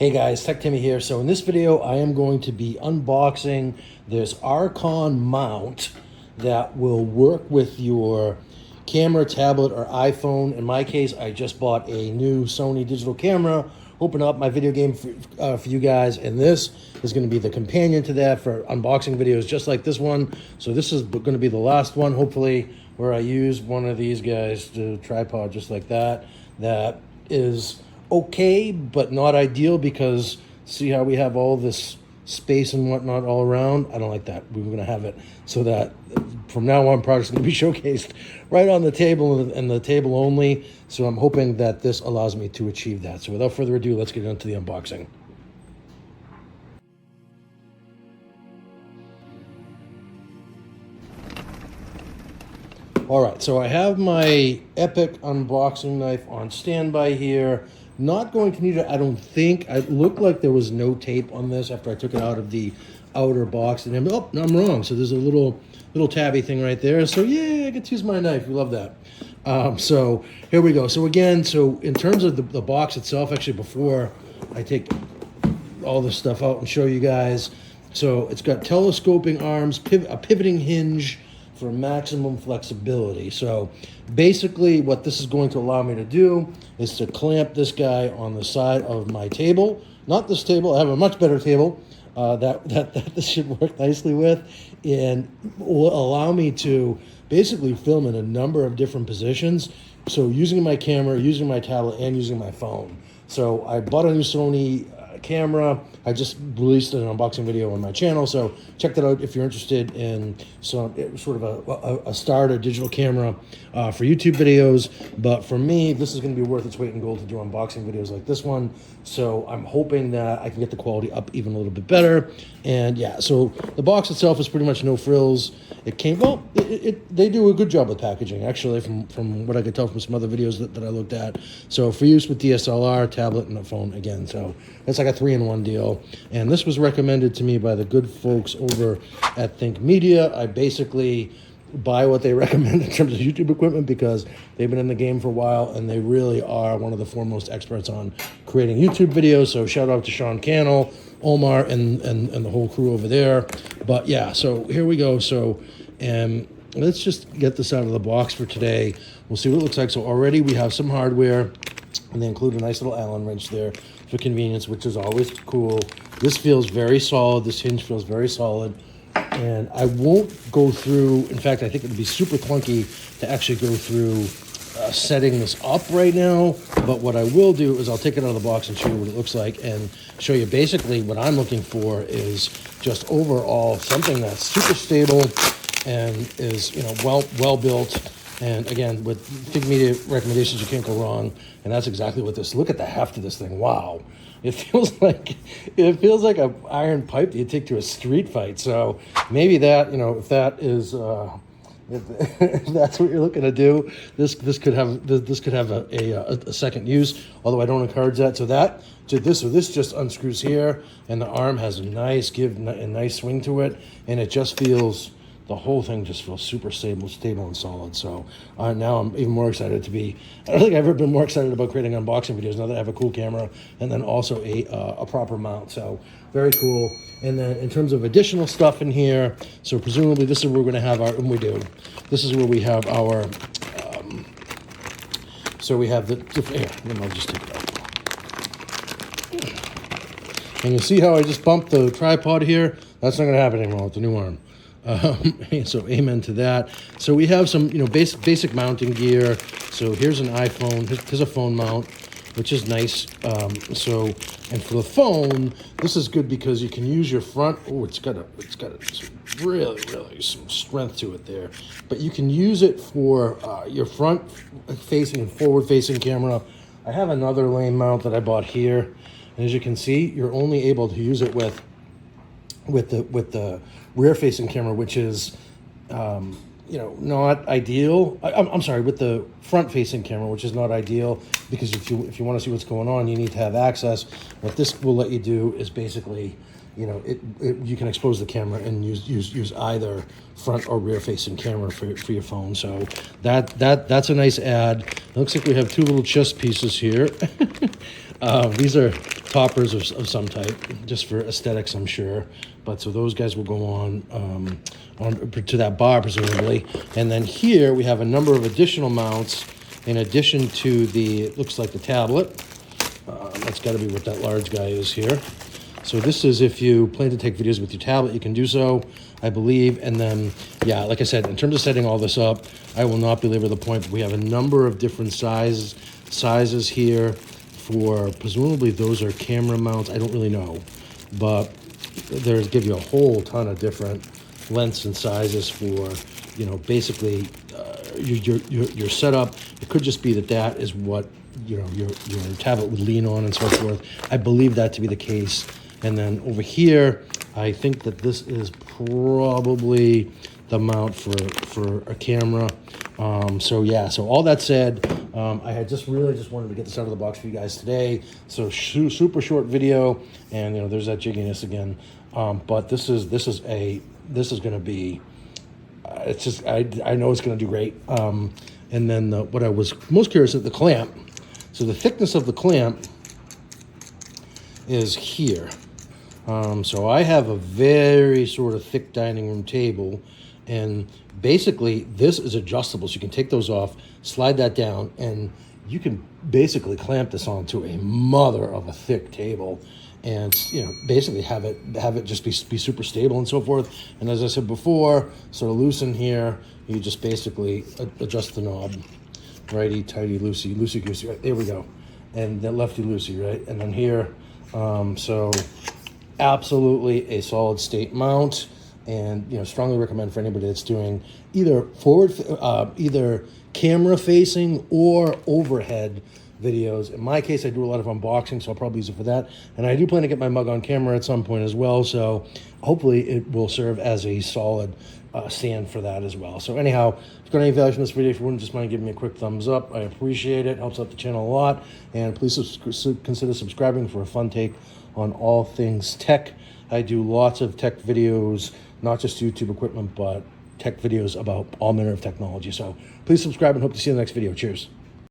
Hey guys, Tech Timmy here. So in this video, I am going to be unboxing this ARKON mount that will work with your camera, tablet, or iPhone. In my case, I just bought a new Sony digital camera, open up my video game for you guys, and this is going to be the companion to that for unboxing videos just like this one. So this is going to be the last one, hopefully, where I use one of these guys to tripod just like that. That is okay, but not ideal, because see how we have all this space and whatnot all around? I don't like that. We're going to have it so that from now on, products are going to be showcased right on the table and the table only. So I'm hoping that this allows me to achieve that. So without further ado, let's get into the unboxing. All right, so I have my Epic unboxing knife on standby here. Not going to need it, I don't think. It looked like there was no tape on this after I took it out of the outer box. And then, oh, no, I'm wrong. So there's a little tabby thing right there. So yeah, I get to use my knife. We love that. So here we go. So again, so in terms of the box itself, actually before I take all this stuff out and show you guys, so it's got telescoping arms, a pivoting hinge for maximum flexibility. So basically what this is going to allow me to do is to clamp this guy on the side of my table. Not this table, I have a much better table that this should work nicely with, and will allow me to basically film in a number of different positions. So using my camera, using my tablet, and using my phone. So I bought a new Sony camera. I just released an unboxing video on my channel, so check that out if you're interested in sort of a starter digital camera for YouTube videos. But for me, this is going to be worth its weight in gold to do unboxing videos like this one. So I'm hoping that I can get the quality up even a little bit better. And yeah, so the box itself is pretty much no frills. It came, well, they do a good job with packaging, actually, from what I could tell from some other videos that I looked at. So for use with DSLR, tablet, and a phone, again. So it's like a 3-in-1 deal. And this was recommended to me by the good folks over at Think Media. I basically buy what they recommend in terms of YouTube equipment because they've been in the game for a while, and they really are one of the foremost experts on creating YouTube videos. So shout out to Sean Cannell, Omar, and the whole crew over there. But yeah, so here we go. So let's just get this out of the box for today. We'll see what it looks like. So already we have some hardware, and they include a nice little Allen wrench there for convenience, which is always cool. This feels very solid. This hinge feels very solid. And I won't go through, in fact, I think it would be super clunky to actually go through setting this up right now. But what I will do is I'll take it out of the box and show you what it looks like, and show you basically what I'm looking for is just overall something that's super stable and is, you know, well built. And again, with Think Media recommendations, you can't go wrong. And that's exactly what this. Look at the heft of this thing. Wow. It feels like an iron pipe that you take to a street fight. So maybe that, you know, if that is if that's what you're looking to do, this could have a second use. Although I don't encourage that. So this just unscrews here, and the arm has a nice swing to it, and it just feels. The whole thing just feels super stable and solid. So now I'm even more excited to be. I don't think I've ever been more excited about creating unboxing videos now that I have a cool camera and then also a proper mount. So very cool. And then in terms of additional stuff in here, so presumably this is where we're going to have our, and we do. This is where we have our. So we have the. Here, then I'll just take it out. And you see how I just bumped the tripod here? That's not going to happen anymore with the new arm. So amen to that. So we have some, you know, basic mounting gear. So here's an iPhone. Here's a phone mount, which is nice. And for the phone, this is good because you can use your front. Oh, it's got really some strength to it there. But you can use it for your front facing and forward facing camera. I have another lane mount that I bought here, and as you can see, you're only able to use it with the rear-facing camera, which is, you know, not ideal. I'm sorry, with the front-facing camera, which is not ideal, because if you want to see what's going on, you need to have access. What this will let you do is basically, you know, you can expose the camera and use either front or rear-facing camera for your phone. So that's a nice add. It looks like we have two little chest pieces here. These are toppers of some type, just for aesthetics, I'm sure. But so those guys will go on to that bar, presumably. And then here we have a number of additional mounts in addition to the, it looks like the tablet. That's got to be what that large guy is here. So this is if you plan to take videos with your tablet, you can do so, I believe. And then, yeah, like I said, in terms of setting all this up, I will not belabor the point, but we have a number of different sizes here for, presumably those are camera mounts. I don't really know, but there's give you a whole ton of different lengths and sizes for, you know, basically your setup. It could just be that is what, you know, your tablet would lean on and so forth. I believe that to be the case. And then over here, I think that this is probably the mount for a camera. So yeah, so all that said, I had just wanted to get this out of the box for you guys today. So super short video, and you know, there's that jigginess again. But this is going to be, it's just, I know it's going to do great. And then what I was most curious at, the clamp. So the thickness of the clamp is here. So I have a very sort of thick dining room table, and basically this is adjustable. So you can take those off, slide that down, and you can basically clamp this onto a mother of a thick table, and you know, basically have it just be super stable and so forth. And as I said before, sort of loosen here, you just basically adjust the knob, righty tighty, loosey goosey. Right, there we go, and then lefty loosey, right, and then here. So absolutely a solid state mount, and you know, strongly recommend for anybody that's doing either either camera facing or overhead videos. In my case, I do a lot of unboxing, so I'll probably use it for that. And I do plan to get my mug on camera at some point as well, so hopefully it will serve as a solid stand for that as well. So anyhow, if you've got any value from this video, if you wouldn't just mind giving me a quick thumbs up, I appreciate it. Helps out the channel a lot. And please consider subscribing for a fun take on all things tech. I do lots of tech videos, not just YouTube equipment, but tech videos about all manner of technology. So please subscribe, and hope to see you in the next video. Cheers.